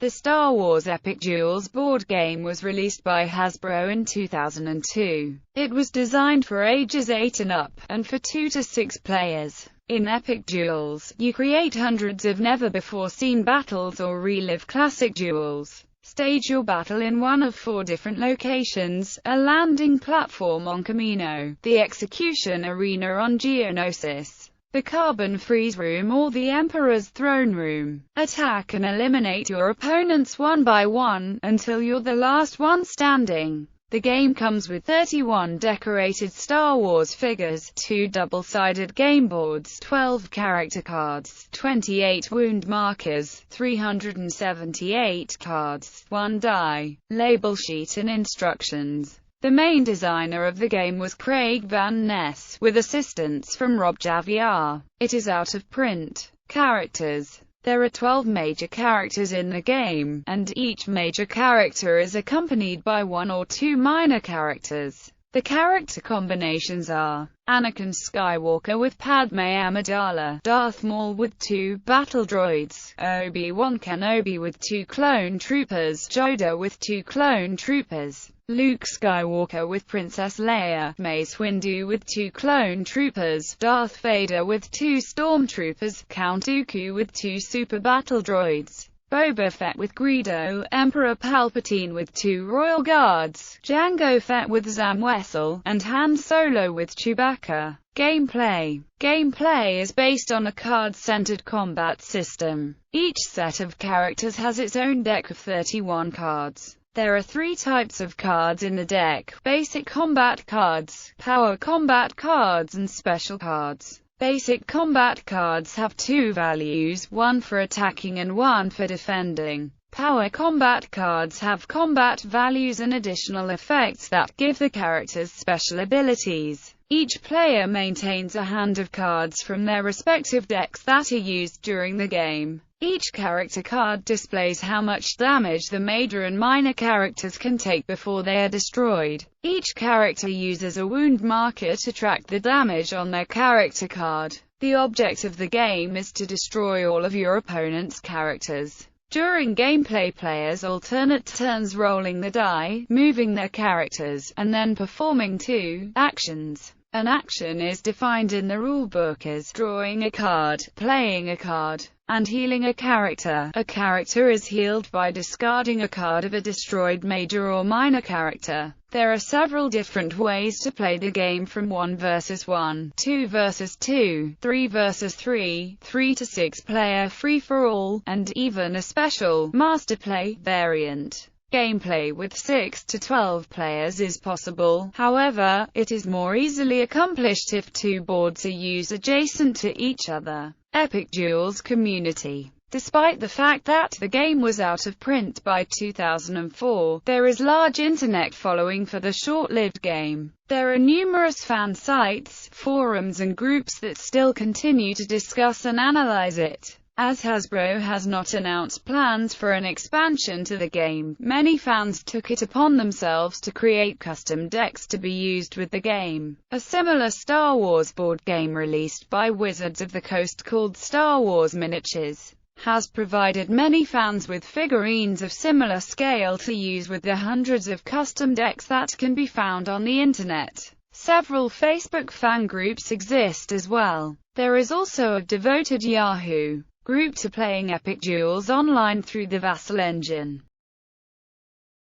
The Star Wars Epic Duels board game was released by Hasbro in 2002. It was designed for ages 8 and up, and for 2 to 6 players. In Epic Duels, you create hundreds of never-before-seen battles or relive classic duels. Stage your battle in one of 4 different locations: a landing platform on Camino, the execution arena on Geonosis, the Carbon Freeze Room, or the Emperor's Throne Room. Attack and eliminate your opponents one by one, until you're the last one standing. The game comes with 31 decorated Star Wars figures, 2 double-sided game boards, 12 character cards, 28 wound markers, 378 cards, 1 die, label sheet and instructions. The main designer of the game was Craig Van Ness, with assistance from Rob Javier. It is out of print. Characters. There are 12 major characters in the game, and each major character is accompanied by 1 or 2 minor characters. The character combinations are Anakin Skywalker with Padme Amidala, Darth Maul with 2 battle droids, Obi-Wan Kenobi with 2 clone troopers, Yoda with 2 clone troopers, Luke Skywalker with Princess Leia, Mace Windu with 2 clone troopers, Darth Vader with 2 stormtroopers, Count Dooku with 2 super battle droids, Boba Fett with Greedo, Emperor Palpatine with 2 royal guards, Jango Fett with Zam Wesell, and Han Solo with Chewbacca. Gameplay. Gameplay is based on a card-centered combat system. Each set of characters has its own deck of 31 cards. There are 3 types of cards in the deck: basic combat cards, power combat cards, and special cards. Basic combat cards have 2 values, 1 for attacking and 1 for defending. Power combat cards have combat values and additional effects that give the characters special abilities. Each player maintains a hand of cards from their respective decks that are used during the game. Each character card displays how much damage the major and minor characters can take before they are destroyed. Each character uses a wound marker to track the damage on their character card. The object of the game is to destroy all of your opponent's characters. During gameplay, players alternate turns rolling the die, moving their characters, and then performing 2 actions. An action is defined in the rulebook as drawing a card, playing a card, and healing a character. A character is healed by discarding a card of a destroyed major or minor character. There are several different ways to play the game, from 1 vs 1, 2 vs 2, 3 vs 3, 3 to 6 player free-for-all, and even a special Master Play variant. Gameplay with 6 to 12 players is possible, however, it is more easily accomplished if 2 boards are used adjacent to each other. Epic Duels Community. Despite the fact that the game was out of print by 2004, there is large internet following for the short-lived game. There are numerous fan sites, forums and groups that still continue to discuss and analyze it. As Hasbro has not announced plans for an expansion to the game, many fans took it upon themselves to create custom decks to be used with the game. A similar Star Wars board game released by Wizards of the Coast called Star Wars Miniatures has provided many fans with figurines of similar scale to use with the hundreds of custom decks that can be found on the internet. Several Facebook fan groups exist as well. There is also a devoted Yahoo group to playing Epic Duels online through the Vassal engine.